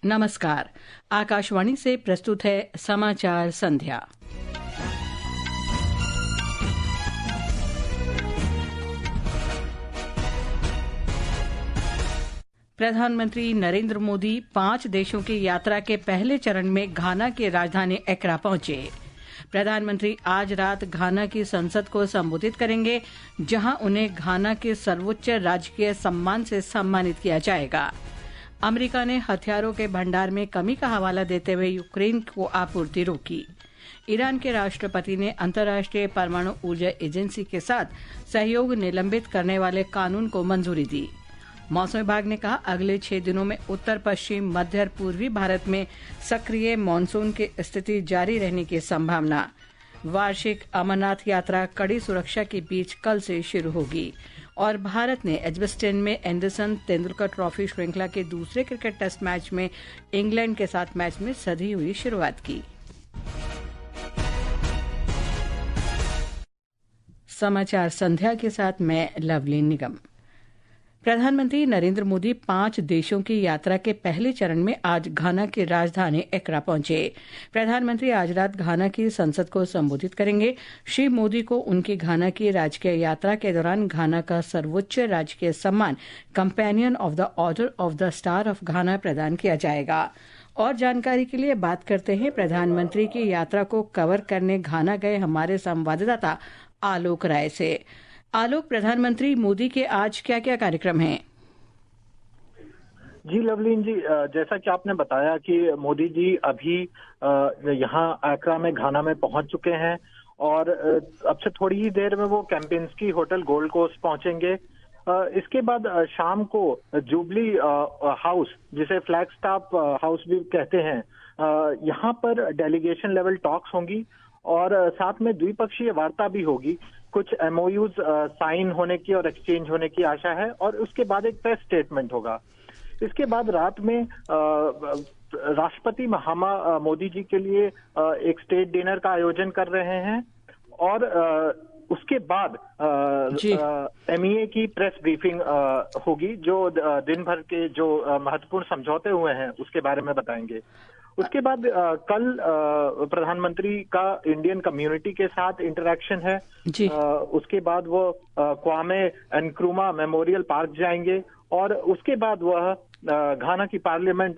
नमस्कार। आकाशवाणी से प्रस्तुत है समाचार संध्या। प्रधानमंत्री नरेंद्र मोदी 5 देशों की यात्रा के पहले चरण में घाना की राजधानी एक्रा पहुंचे। प्रधानमंत्री आज रात घाना की संसद को संबोधित करेंगे, जहां उन्हें घाना के सर्वोच्च राजकीय सम्मान से सम्मानित किया जाएगा। अमेरिका ने हथियारों के भंडार में कमी का हवाला देते हुए यूक्रेन को आपूर्ति रोकी। ईरान के राष्ट्रपति ने अंतर्राष्ट्रीय परमाणु ऊर्जा एजेंसी के साथ सहयोग निलंबित करने वाले कानून को मंजूरी दी। मौसम विभाग ने कहा, अगले 6 दिनों में उत्तर पश्चिम मध्य और पूर्वी भारत में सक्रिय मानसून की स्थिति जारी रहने की संभावना। वार्षिक अमरनाथ यात्रा कड़ी सुरक्षा के बीच कल से शुरू होगी। और भारत ने एजबेस्टन में एंडरसन तेंदुलकर ट्रॉफी श्रृंखला के दूसरे क्रिकेट टेस्ट मैच में इंग्लैंड के साथ मैच में सधी हुई शुरुआत की। समाचार संध्या के साथ मैं लवली निगम। प्रधानमंत्री नरेंद्र मोदी 5 देशों की यात्रा के पहले चरण में आज घाना की राजधानी एक्रा पहुंचे। प्रधानमंत्री आज रात घाना की संसद को संबोधित करेंगे। श्री मोदी को उनकी घाना की राजकीय यात्रा के दौरान घाना का सर्वोच्च राजकीय सम्मान companion of the order of the star of घाना प्रदान किया जाएगा। और जानकारी के लिए बात करते हैं प्रधानमंत्री की यात्रा को कवर करने घाना गए हमारे संवाददाता आलोक राय से। आलोक, प्रधानमंत्री मोदी के आज क्या क्या कार्यक्रम हैं? जी लवलीन जी, जैसा कि आपने बताया कि मोदी जी अभी यहाँ एक्रा में घाना में पहुंच चुके हैं और अब से थोड़ी ही देर में वो कैंपेन्स्की होटल गोल्ड कोस्ट पहुंचेंगे। इसके बाद शाम को जुबली हाउस, जिसे फ्लैग स्टाफ हाउस भी कहते हैं, यहाँ पर डेलीगेशन लेवल टॉक्स होंगी और साथ में द्विपक्षीय वार्ता भी होगी। कुछ एमओयूज साइन होने की और एक्सचेंज होने की आशा है और उसके बाद एक प्रेस स्टेटमेंट होगा। इसके बाद रात में राष्ट्रपति महात्मा मोदी जी के लिए एक स्टेट डिनर का आयोजन कर रहे हैं और उसके बाद एमईए की प्रेस ब्रीफिंग होगी, जो दिन भर के जो महत्वपूर्ण समझौते हुए हैं उसके बारे में बताएंगे। उसके बाद कल प्रधानमंत्री का इंडियन कम्युनिटी के साथ इंटरेक्शन है जी। उसके बाद वो क्वामे नक्रुमा मेमोरियल पार्क जाएंगे और उसके बाद वह घाना की पार्लियामेंट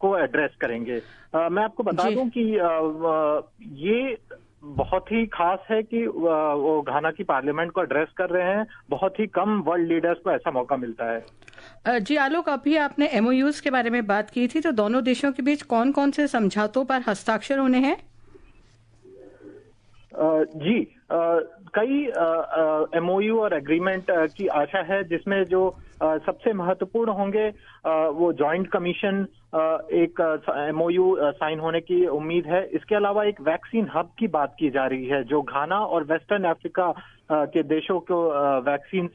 को एड्रेस करेंगे। मैं आपको बता दूं कि ये बहुत ही खास है कि वो घाना की पार्लियामेंट को एड्रेस कर रहे हैं। बहुत ही कम वर्ल्ड लीडर्स को ऐसा मौका मिलता है। जी आलोक, अभी आपने एमओयूज के बारे में बात की थी, तो दोनों देशों के बीच कौन कौन से समझौतों पर हस्ताक्षर होने हैं? जी, कई एमओयू और एग्रीमेंट की आशा है, जिसमें जो सबसे महत्वपूर्ण होंगे वो जॉइंट कमीशन, एक एमओयू साइन होने की उम्मीद है। इसके अलावा एक वैक्सीन हब की बात की जा रही है, जो घाना और वेस्टर्न अफ्रीका के देशों को वैक्सीन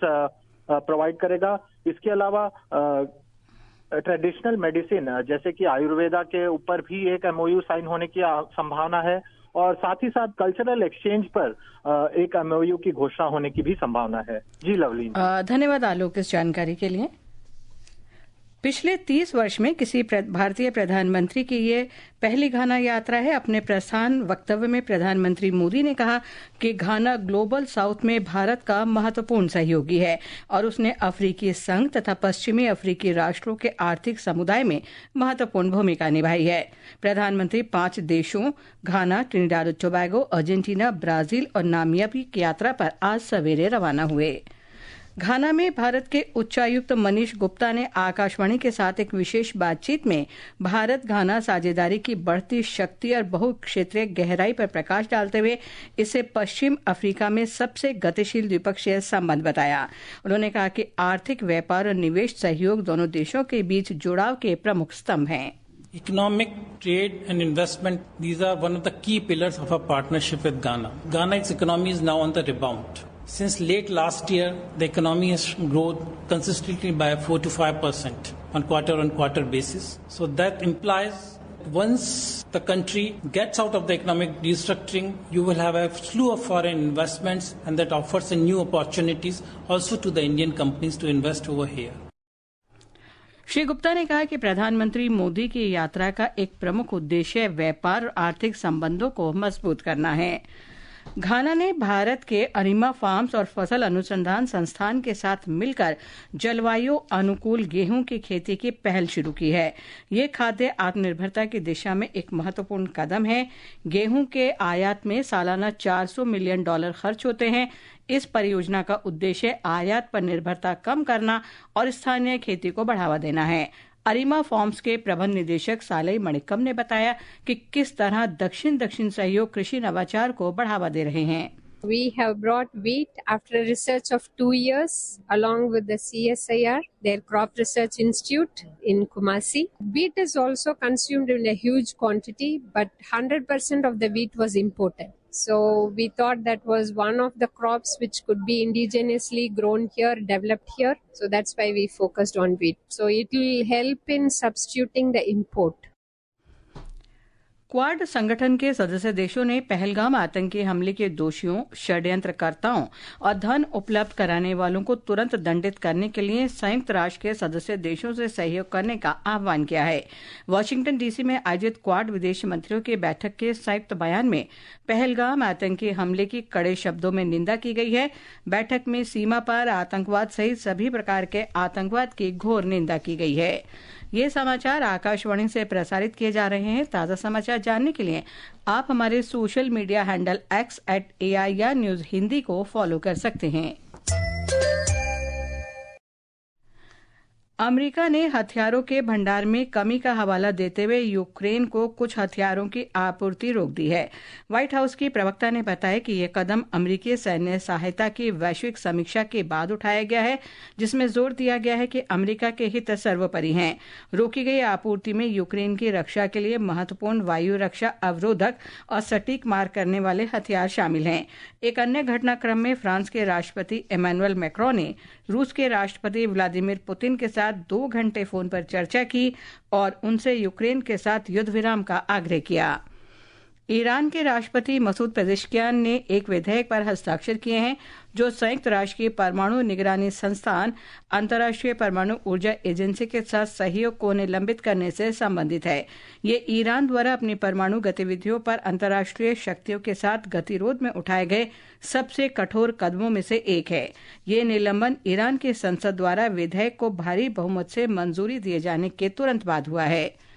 प्रोवाइड करेगा। इसके अलावा ट्रेडिशनल मेडिसिन जैसे कि आयुर्वेदा के ऊपर भी एक एमओयू साइन होने की संभावना है और साथ ही साथ कल्चरल एक्सचेंज पर एक एमओयू की घोषणा होने की भी संभावना है। जी लवलीन, धन्यवाद आलोक इस जानकारी के लिए। पिछले 30 वर्ष में किसी भारतीय प्रधानमंत्री की ये पहली घाना यात्रा है। अपने प्रस्थान वक्तव्य में प्रधानमंत्री मोदी ने कहा कि घाना ग्लोबल साउथ में भारत का महत्वपूर्ण सहयोगी है और उसने अफ्रीकी संघ तथा पश्चिमी अफ्रीकी राष्ट्रों के आर्थिक समुदाय में महत्वपूर्ण भूमिका निभाई है। प्रधानमंत्री 5 देशों घाना, ट्रिनिडाद और टोबैगो, अर्जेंटीना, ब्राजील और नामिबिया की यात्रा पर आज सवेरे रवाना हुए। घाना में भारत के उच्चायुक्त मनीष गुप्ता ने आकाशवाणी के साथ एक विशेष बातचीत में भारत घाना साझेदारी की बढ़ती शक्ति और बहुक्षेत्रीय गहराई पर प्रकाश डालते हुए इसे पश्चिम अफ्रीका में सबसे गतिशील द्विपक्षीय संबंध बताया। उन्होंने कहा कि आर्थिक, व्यापार और निवेश सहयोग दोनों देशों के बीच जुड़ाव के प्रमुख स्तंभ हैं। Economic, trade and investment, these are one of the key pillars of our partnership with Ghana. Ghana's economy is now on the rebound. Since late last year, the economy has grown consistently by 4 to 5% on quarter basis. So that implies once the country gets out of the economic restructuring, you will have a slew of foreign investments, and that offers a new opportunities also to the Indian companies to invest over here. Shri Gupta ने कहा कि प्रधानमंत्री मोदी की यात्रा का एक प्रमुख उद्देश्य व्यापार और आर्थिक संबंधों को मजबूत करना है। घाना ने भारत के अरिमा फार्म्स और फसल अनुसंधान संस्थान के साथ मिलकर जलवायु अनुकूल गेहूं की खेती की पहल शुरू की है। ये खाद्य आत्मनिर्भरता की दिशा में एक महत्वपूर्ण कदम है। गेहूं के आयात में सालाना $400 मिलियन खर्च होते हैं। इस परियोजना का उद्देश्य आयात पर निर्भरता कम करना और स्थानीय खेती को बढ़ावा देना है। अरिमा फार्म्स के प्रबंध निदेशक सालई मणिक्कम ने बताया कि किस तरह दक्षिण सहयोग कृषि नवाचार को बढ़ावा दे रहे हैं। We have brought wheat after a research of 2 years along with the CSIR, their Crop Research Institute in Kumasi. Wheat is also consumed in a huge quantity, but 100% of the wheat was imported. So we thought that was one of the crops which could be indigenously grown here, developed here. So that's why we focused on wheat. So it will help in substituting the import. Quad संगठन के सदस्य देशों ने पहलगाम आतंकी हमले के दोषियों, षड्यंत्रकर्ताओं और धन उपलब्ध कराने वालों को तुरंत दंडित करने के लिए संयुक्त राष्ट्र के सदस्य देशों से सहयोग करने का आह्वान किया है। वाशिंगटन डीसी में आयोजित क्वाड विदेश मंत्रियों की बैठक के संयुक्त बयान में पहलगाम आतंकी हमले की कड़े शब्दों में निंदा की गई है। बैठक में सीमा पार आतंकवाद सहित सभी प्रकार के आतंकवाद की घोर निंदा की गई है। ये समाचार आकाशवाणी से प्रसारित किए जा रहे हैं। ताज़ा समाचार जानने के लिए आप हमारे social media handle @AIR news Hindi को फॉलो कर सकते हैं। अमेरिका ने हथियारों के भंडार में कमी का हवाला देते हुए यूक्रेन को कुछ हथियारों की आपूर्ति रोक दी है। व्हाइट हाउस की प्रवक्ता ने बताया कि यह कदम अमेरिकी सैन्य सहायता की वैश्विक समीक्षा के बाद उठाया गया है, जिसमें जोर दिया गया है कि अमेरिका के हित सर्वोपरि हैं। रोकी गई आपूर्ति में यूक्रेन की रक्षा के लिए महत्वपूर्ण वायु रक्षा अवरोधक और सटीक मार करने वाले हथियार शामिल हैं। एक अन्य घटनाक्रम में फ्रांस के राष्ट्रपति इमैनुअल मैक्रों ने रूस के राष्ट्रपति व्लादिमीर पुतिन के साथ 2 घंटे फोन पर चर्चा की और उनसे यूक्रेन के साथ युद्ध विराम का आग्रह किया। ईरान के राष्ट्रपति मसूद पेजेश्कियान ने एक विधेयक पर हस्ताक्षर किए हैं जो संयुक्त राष्ट्र की परमाणु निगरानी संस्थान अंतर्राष्ट्रीय परमाणु ऊर्जा एजेंसी के साथ सहयोग को निलंबित करने से संबंधित है। ये ईरान द्वारा अपनी परमाणु गतिविधियों पर अंतर्राष्ट्रीय शक्तियों के साथ गतिरोध में उठाए गए सबसे कठोर कदमों में से एक है। ये निलंबन ईरान की संसद द्वारा विधेयक को भारी बहुमत से मंजूरी दिए जाने के तुरंत बाद हुआ है।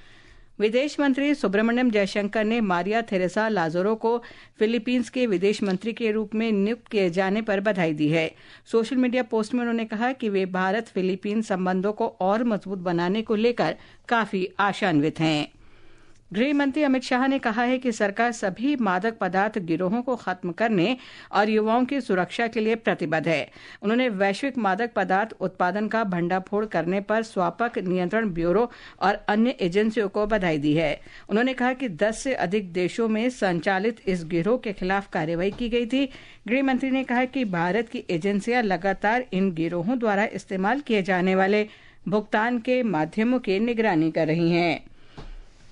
विदेश मंत्री सुब्रमण्यम जयशंकर ने मारिया थेरेसा लाज़ारो को फिलीपींस के विदेश मंत्री के रूप में नियुक्त किए जाने पर बधाई दी है। सोशल मीडिया पोस्ट में उन्होंने कहा कि वे भारत फिलीपींस संबंधों को और मजबूत बनाने को लेकर काफी आशान्वित हैं। गृह मंत्री अमित शाह ने कहा है कि सरकार सभी मादक पदार्थ गिरोहों को खत्म करने और युवाओं की सुरक्षा के लिए प्रतिबद्ध है। उन्होंने वैश्विक मादक पदार्थ उत्पादन का भंडाफोड़ करने पर स्वापक नियंत्रण ब्यूरो और अन्य एजेंसियों को बधाई दी है। उन्होंने कहा कि 10 से अधिक देशों में संचालित इस गिरोह के खिलाफ कार्रवाई की गई थी। गृह मंत्री ने कहा कि भारत की एजेंसियां लगातार इन गिरोहों द्वारा इस्तेमाल किए जाने वाले भुगतान के माध्यमों की निगरानी कर रही हैं।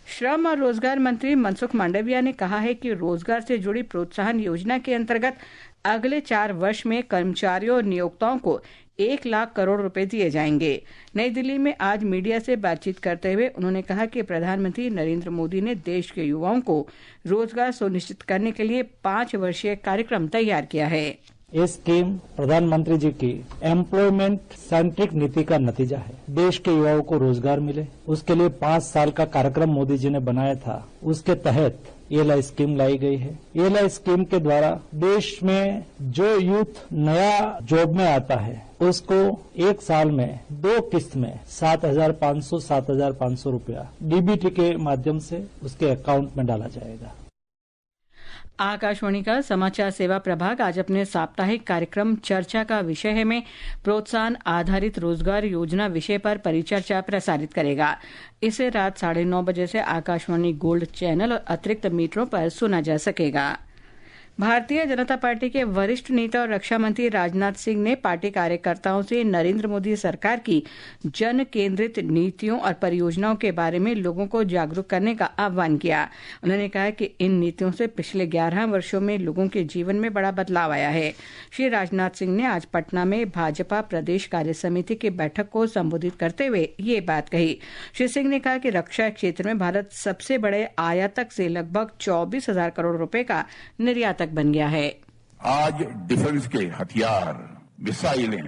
श्रम और रोजगार मंत्री मनसुख मांडविया ने कहा है कि रोजगार से जुड़ी प्रोत्साहन योजना के अंतर्गत अगले 4 वर्ष में कर्मचारियों और नियोक्ताओं को 1 लाख करोड़ रुपए दिए जाएंगे। नई दिल्ली में आज मीडिया से बातचीत करते हुए उन्होंने कहा कि प्रधानमंत्री नरेंद्र मोदी ने देश के युवाओं को रोजगार सुनिश्चित करने के लिए 5 वर्षीय कार्यक्रम तैयार किया है। ये स्कीम प्रधानमंत्री जी की एम्प्लॉयमेंट सेंट्रिक नीति का नतीजा है। देश के युवाओं को रोजगार मिले, उसके लिए 5 साल का कार्यक्रम मोदी जी ने बनाया था। उसके तहत ELI स्कीम लाई गई है। ELI स्कीम के द्वारा देश में जो यूथ नया जॉब में आता है उसको 1 साल में 2 किस्त में 7,500 रुपया DBT के माध्यम से उसके अकाउंट में डाला जाएगा। आकाशवाणी का समाचार सेवा प्रभाग आज अपने साप्ताहिक कार्यक्रम चर्चा का विषय है में प्रोत्साहन आधारित रोजगार योजना विषय पर परिचर्चा प्रसारित करेगा। इसे रात 9:30 बजे से आकाशवाणी गोल्ड चैनल और अतिरिक्त मीटरों पर सुना जा सकेगा। भारतीय जनता पार्टी के वरिष्ठ नेता और रक्षा मंत्री राजनाथ सिंह ने पार्टी कार्यकर्ताओं से नरेंद्र मोदी सरकार की जन केंद्रित नीतियों और परियोजनाओं के बारे में लोगों को जागरूक करने का आह्वान किया। उन्होंने कहा कि इन नीतियों से पिछले 11 वर्षों में लोगों के जीवन में बड़ा बदलाव आया है। श्री राजनाथ सिंह ने आज पटना में भाजपा प्रदेश कार्य समिति की बैठक को संबोधित करते हुए ये बात कही। श्री सिंह ने कहा कि रक्षा क्षेत्र में भारत सबसे बड़े आयातक से लगभग 24,000 करोड़ रुपए का निर्यातक बन गया है। आज डिफेंस के हथियार, मिसाइलें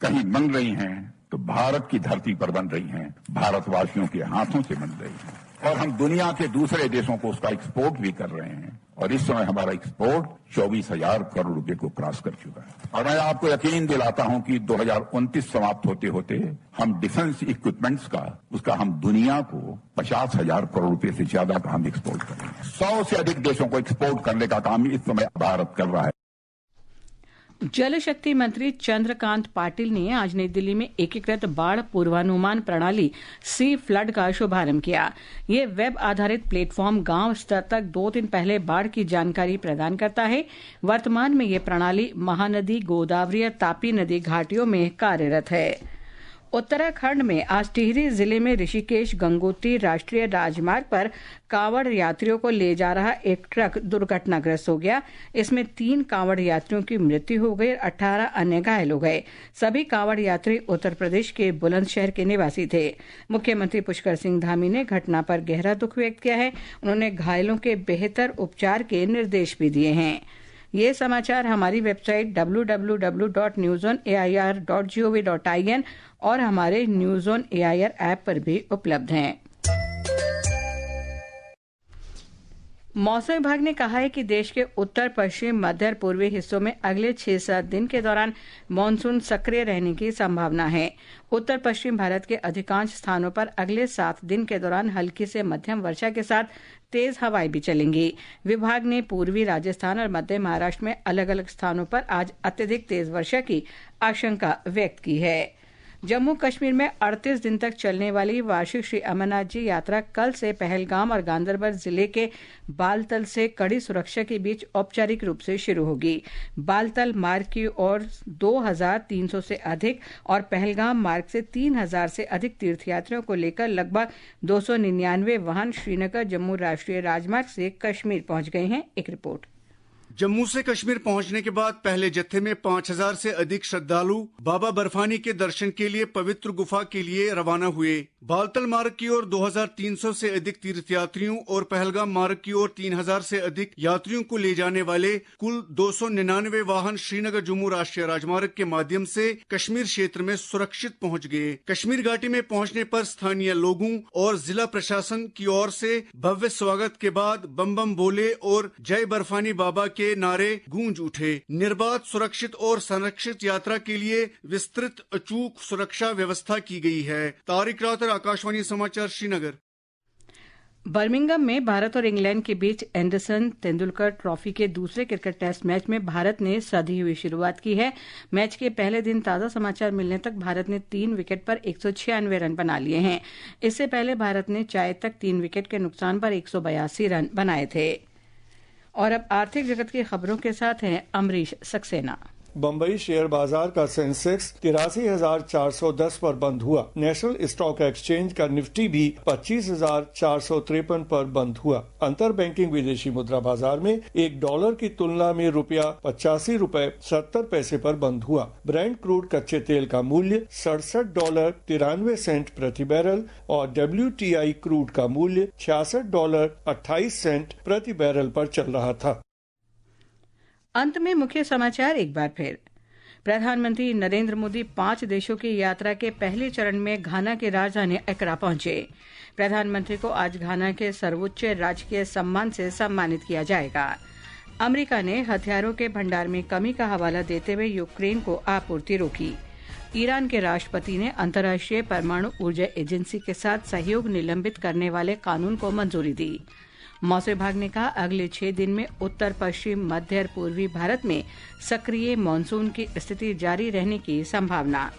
कहीं बन रही हैं तो भारत की धरती पर बन रही हैं, भारतवासियों के हाथों से बन रही हैं और हम दुनिया के दूसरे देशों को उसका एक्सपोर्ट भी कर रहे हैं और इस समय हमारा एक्सपोर्ट 24,000 करोड़ रुपए को क्रॉस कर चुका है। और मैं आपको यकीन दिलाता हूं कि 2029 समाप्त होते होते हम डिफेंस इक्विपमेंट्स उसका हम दुनिया को 50,000 करोड़ रुपए से ज्यादा का हम एक्सपोर्ट कर रहे हैं। 100 से अधिक देशों को एक्सपोर्ट करने का काम इस समय भारत कर रहा है। जल शक्ति मंत्री चंद्रकांत पाटिल ने आज नई दिल्ली में एकीकृत बाढ़ पूर्वानुमान प्रणाली सी फ्लड का शुभारंभ किया। ये वेब आधारित प्लेटफॉर्म गांव स्तर तक 2 दिन पहले बाढ़ की जानकारी प्रदान करता है। वर्तमान में ये प्रणाली महानदी, गोदावरी और तापी नदी घाटियों में कार्यरत है। उत्तराखंड में आज टिहरी जिले में ऋषिकेश गंगोत्री राष्ट्रीय राजमार्ग पर कांवड़ यात्रियों को ले जा रहा एक ट्रक दुर्घटनाग्रस्त हो गया। इसमें 3 कांवड़ यात्रियों की मृत्यु हो गई और 18 अन्य घायल हो गए। सभी कांवड़ यात्री उत्तर प्रदेश के बुलंदशहर के निवासी थे। मुख्यमंत्री पुष्कर सिंह धामी ने घटना पर गहरा दुख व्यक्त किया है। उन्होंने घायलों के बेहतर उपचार के निर्देश भी दिए हैं। ये समाचार हमारी वेबसाइट www.newsonair.gov.in और हमारे न्यूज ऑन एआईआर ऐप पर भी उपलब्ध हैं। मौसम विभाग ने कहा है कि देश के उत्तर पश्चिम, मध्य और पूर्वी हिस्सों में अगले 6-7 दिन के दौरान मानसून सक्रिय रहने की संभावना है। उत्तर पश्चिम भारत के अधिकांश स्थानों पर अगले 7 दिन के दौरान हल्की से मध्यम वर्षा के साथ तेज हवाएं भी चलेंगी। विभाग ने पूर्वी राजस्थान और मध्य महाराष्ट्र में अलग अलग स्थानों पर आज अत्यधिक तेज वर्षा की आशंका व्यक्त की है। जम्मू कश्मीर में 38 दिन तक चलने वाली वार्षिक श्री अमरनाथ जी यात्रा कल से पहलगाम और गांदरबल जिले के बालतल से कड़ी सुरक्षा के बीच औपचारिक रूप से शुरू होगी। बालतल मार्ग की ओर 2,300 से अधिक और पहलगाम मार्ग से 3,000 से अधिक तीर्थयात्रियों को लेकर लगभग 299 वाहन श्रीनगर जम्मू राष्ट्रीय राजमार्ग से कश्मीर पहुंच गए हैं। एक रिपोर्ट। जम्मू से कश्मीर पहुंचने के बाद पहले जत्थे में 5,000 से अधिक श्रद्धालु बाबा बर्फानी के दर्शन के लिए पवित्र गुफा के लिए रवाना हुए। बालतल मार्ग की ओर 2,300 से अधिक तीर्थयात्रियों और पहलगाम मार्ग की ओर 3,000 से अधिक यात्रियों को ले जाने वाले कुल 299 वाहन श्रीनगर जम्मू राष्ट्रीय राजमार्ग के माध्यम से कश्मीर क्षेत्र में सुरक्षित पहुंच गए। कश्मीर घाटी में पहुंचने पर स्थानीय लोगों और जिला प्रशासन की ओर से भव्य स्वागत के बाद बम बम बोले और जय बर्फानी बाबा के नारे गूंज उठे। निर्बाध, सुरक्षित और संरक्षित यात्रा के लिए विस्तृत अचूक सुरक्षा व्यवस्था की गई है। तारिक रातर, आकाशवाणी समाचार, श्रीनगर। बर्मिंघम में भारत और इंग्लैंड के बीच एंडरसन तेंदुलकर ट्रॉफी के दूसरे क्रिकेट टेस्ट मैच में भारत ने सधी हुई शुरुआत की है। मैच के पहले दिन ताजा समाचार मिलने तक भारत ने 3 विकेट पर 196 रन बना लिए हैं। इससे पहले भारत ने चाय तक 3 विकेट के नुकसान पर 182 रन बनाए थे। और अब आर्थिक जगत की खबरों के साथ हैं अमरीश सक्सेना। बम्बई शेयर बाजार का सेंसेक्स 83,410 पर बंद हुआ। नेशनल स्टॉक एक्सचेंज का निफ्टी भी 25,453 पर बंद हुआ। अंतर बैंकिंग विदेशी मुद्रा बाजार में $1 की तुलना में ₹85.70 पर बंद हुआ। ब्रेंट क्रूड कच्चे तेल का मूल्य $67.93 प्रति बैरल और WTI क्रूड का मूल्य $66.28 प्रति बैरल पर चल रहा था। अंत में मुख्य समाचार एक बार फिर। प्रधानमंत्री नरेंद्र मोदी 5 देशों की यात्रा के पहले चरण में घाना की राजधानी एक्रा पहुंचे। प्रधानमंत्री को आज घाना के सर्वोच्च राजकीय सम्मान से सम्मानित किया जाएगा। अमेरिका ने हथियारों के भंडार में कमी का हवाला देते हुए यूक्रेन को आपूर्ति रोकी। ईरान के राष्ट्रपति ने अंतर्राष्ट्रीय परमाणु ऊर्जा एजेंसी के साथ सहयोग निलंबित करने वाले कानून को मंजूरी दी। मौसम विभाग ने कहा अगले 6 दिन में उत्तर पश्चिम, मध्य और पूर्वी भारत में सक्रिय मानसून की स्थिति जारी रहने की संभावना।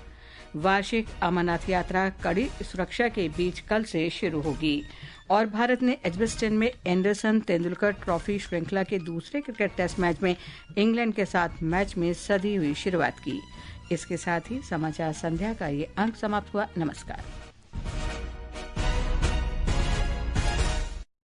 वार्षिक अमरनाथ यात्रा कड़ी सुरक्षा के बीच कल से शुरू होगी। और भारत ने एजबेस्टन में एंडरसन तेंदुलकर ट्रॉफी श्रृंखला के दूसरे क्रिकेट टेस्ट मैच में इंग्लैंड के साथ मैच में सधी हुई शुरुआत की। इसके साथ ही समाचार संध्या का ये अंक समाप्त हुआ। नमस्कार।